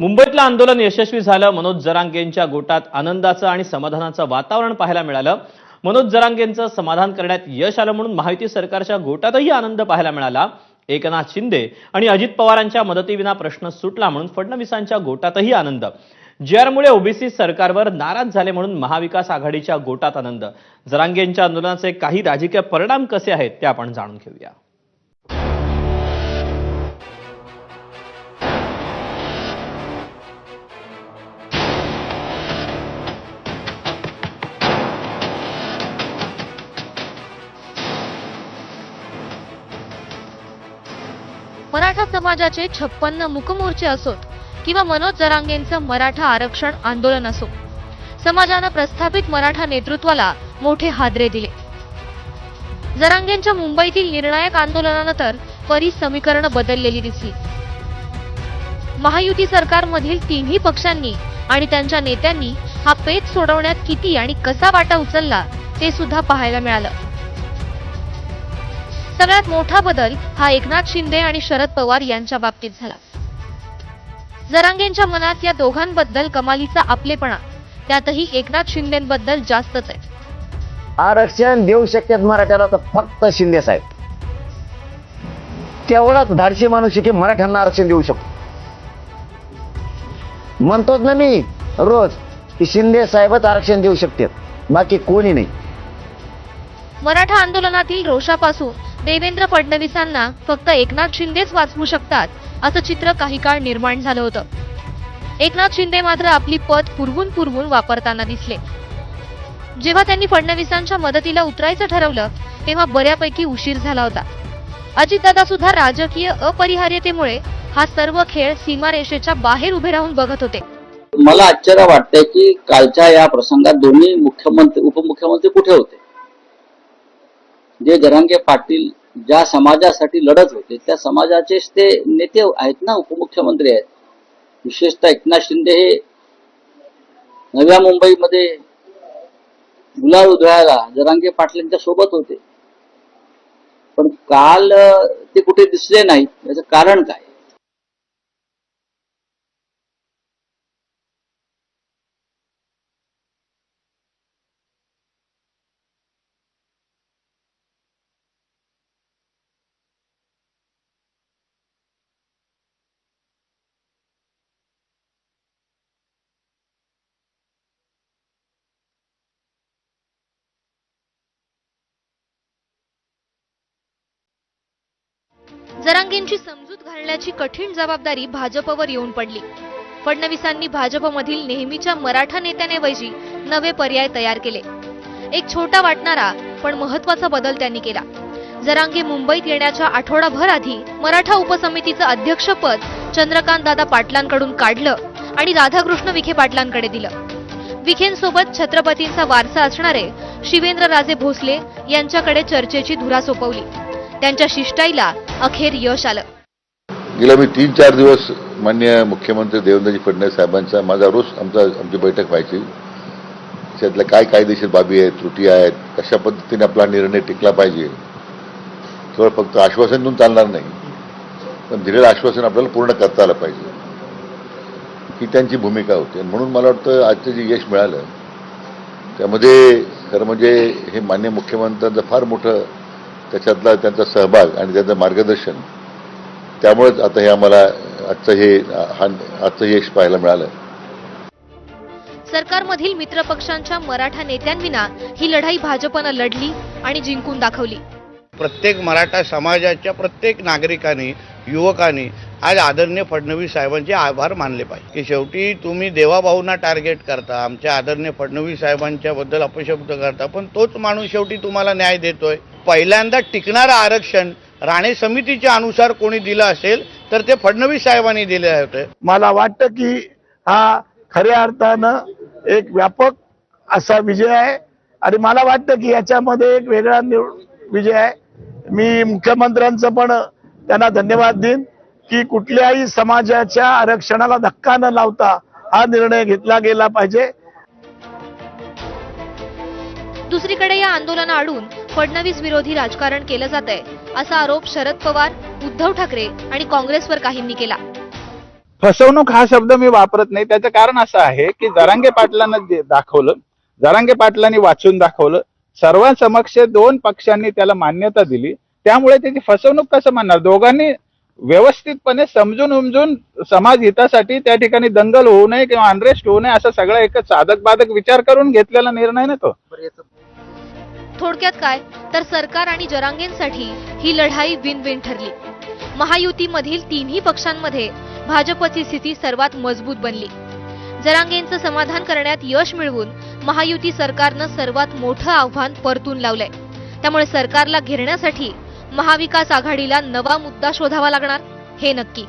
मुंबईतलं आंदोलन यशस्वी झालं। मनोज जरांगेंच्या गोटात आनंदाचं आणि समाधानाचं वातावरण पाहायला मिळालं। मनोज जरांगेंचं समाधान करण्यात यश आलं म्हणून महायुती सरकारच्या गोटातही आनंद पाहायला मिळाला। एकनाथ शिंदे आणि अजित पवारांच्या मदतीविना प्रश्न सुटला म्हणून फडणवीसांच्या गोटातही आनंद। JR-मुळे ओबीसी सरकारवर नाराज झाले म्हणून महाविकास आघाडीच्या गोटात आनंद। जरांगेंच्या आंदोलनाचे काही राजकीय परिणाम कसे आहेत ते आपण जाणून घेऊया। मराठा समाजाचे 56 मूकमोर्चे असोत किंवा मनोज जरांगेंचं मराठा आरक्षण आंदोलन असो, समाजानं प्रस्थापित मराठा नेतृत्वाला मोठे हादरे दिले। जरांगेंच्या मुंबईतील निर्णायक आंदोलनानंतर बरीच समीकरणं बदललेली दिसली। महायुती सरकारमधील तिन्ही पक्षांनी आणि त्यांच्या नेत्यांनी हा पेच सोडवण्यात किती आणि कसा वाटा उचलला ते सुद्धा पाहायला मिळालं। सगळ्यात मोठा बदल हा एकनाथ शिंदे आणि शरद पवार यांच्या बाबतीत झाला। जरांगेंच्या मनात या दोघांबद्दल कमालीचा आपलेपणा, त्यातही एकनाथ शिंदेबद्दल जास्तच आहे। आरक्षण देऊ शकतात मराठ्याला तर फक्त शिंदे साहेब, तेवढाच धाडशी माणूस की मराठ्यांना आरक्षण देऊ शकतो। म्हणतोच ना मी रोज की शिंदे साहेबच आरक्षण देऊ शकतात, बाकी कोणी नाही। मराठा आंदोलनातील रोषापासून देवेंद्र फडणवीसांना फक्त एकनाथ शिंदेच वाचवू शकतात असं चित्र काही काळ निर्माण झालं होतं। एकनाथ शिंदे मात्र आपली पद पुरवून वापरताना दिसले। जेव्हा त्यांनी फडणवीसांच्या मदतीला उतरायचं ठरवलं तेव्हा बऱ्यापैकी उशीर झाला होता। अजितदादा सुद्धा राजकीय अपरिहार्यतेमुळे हा सर्व खेळ सीमारेषेच्या बाहेर उभे राहून बघत होते। मला आश्चर्य वाटतंय की कालच्या या प्रसंगात दोन्ही मुख्यमंत्री उपमुख्यमंत्री कुठे होते? जे जरांगे पाटील ज्या समाजासाठी लढत होते त्या समाजाचेच ते नेते आहेत ना, उपमुख्यमंत्री आहेत। विशेषतः एकनाथ शिंदे हे नव्या मुंबईमध्ये गुलाल उधळायला जरांगे पाटलांच्या सोबत होते, पण काल ते कुठे दिसले नाहीत। याचं कारण काय? जरांगेंची समजूत घालण्याची कठीण जबाबदारी भाजपवर येऊन पडली। फडणवीसांनी भाजपमधील नेहमीच्या मराठा नेत्यांऐवजी नवे पर्याय तयार केले। एक छोटा वाटणारा पण महत्त्वाचा बदल त्यांनी केला। जरांगे मुंबईत येण्याच्या आठवडाभर आधी मराठा उपसमितीचं अध्यक्षपद चंद्रकांत दादा पाटलांकडून काढलं आणि राधाकृष्ण विखे पाटलांकडे दिलं। विखेंसोबत छत्रपतींचा वारसा असणारे शिवेंद्रराजे भोसले यांच्याकडे चर्चेची धुरा सोपवली। त्यांच्या शिष्टाईला अखेर यश आलं। गेल्या मी 3-4 दिवस माननीय मुख्यमंत्री देवेंद्रजी फडणवीस साहेबांचा माझा रोज आमची बैठक व्हायची। त्यातल्या काय कायदेशीर बाबी आहेत, त्रुटी आहेत, कशा पद्धतीने आपला निर्णय टिकला पाहिजे। केवळ फक्त आश्वासन देऊन चालणार नाही, पण दिलेलं आश्वासन आपल्याला पूर्ण करता आलं पाहिजे, ही त्यांची भूमिका होती। म्हणून मला वाटतं आजचं जे यश मिळालं त्यामध्ये खरं म्हणजे हे माननीय मुख्यमंत्र्यांचं फार मोठं त्याच्यातला त्यांचा सहभाग आणि त्यांचं मार्गदर्शन, त्यामुळेच आता हे आम्हाला आजचं यश पाहायला मिळालं। सरकारमधील मित्रपक्षांच्या मराठा नेत्यांविना ही लढाई भाजपनं लढली आणि जिंकून दाखवली। प्रत्येक मराठा समाजाच्या प्रत्येक नागरिकांनी, युवकांनी आज आदरणीय फडणवीस साहेबांचे आभार मानले पाहिजे की शेवटी तुम्ही देवाभाऊंना टार्गेट करता, आमच्या आदरणीय फडणवीस साहेबांच्या बद्दल अपशब्द करता, पण तोच माणूस शेवटी तुम्हाला न्याय देतोय। पहिल्यांदा टिकणारं आरक्षण राणे समितीच्या अनुसार कोणी दिलं असेल तर ते फडणवीस साहेबांनी दिले होते। मला वाटतं की हा खऱ्या अर्थानं एक व्यापक असा विजय आहे आणि मला वाटतं की याच्यामध्ये एक वेगळा विजय आहे। मी मुख्यमंत्र्यांचं पण त्यांना धन्यवाद देईन की कुठल्याही समाजाच्या आरक्षणाला धक्का न लावता हा निर्णय घेतला गेला पाहिजे। दुसरीकडे या आंदोलनाआडून फडणवीस विरोधी राजकारण केलं जातंय असा आरोप शरद पवार, उद्धव ठाकरे आणि काँग्रेसवर काहींनी केला। फसवणूक हा शब्द मी वापरत नाही. त्याचं कारण असं आहे की जरांगे पाटलांना दाखवलं, जरांगे पाटलांनी वाचून दाखवलं, सर्वांसमक्ष दोन पक्षांनी त्याला मान्यता दिली, त्यामुळे त्याची फसवणूक कसं म्हणणार? दोघांनी व्यवस्थितपणे समजून उमजून समाज हितासाठी त्या ठिकाणी दंगल होऊ नये किंवा अनरेस्ट होऊ नये असा सगळा एक साधक बाधक विचार करून घेतलेला निर्णय ना तो. थोडक्यात काय तर सरकार आणि जरांगेंसाठी ही लढाई विन विन ठरली. महायुतीमधील तिन्ही पक्षांमध्ये भाजपची स्थिती सर्वात मजबूत बनली. जरांगेंचं समाधान करण्यात यश मिळवून महायुती सरकारनं सर्वात मोठं आव्हान परतून लावलंय. त्यामुळे सरकारला घेरण्यासाठी महाविकास आघाडीला नवा मुद्दा शोधावा लागणार हे नक्की.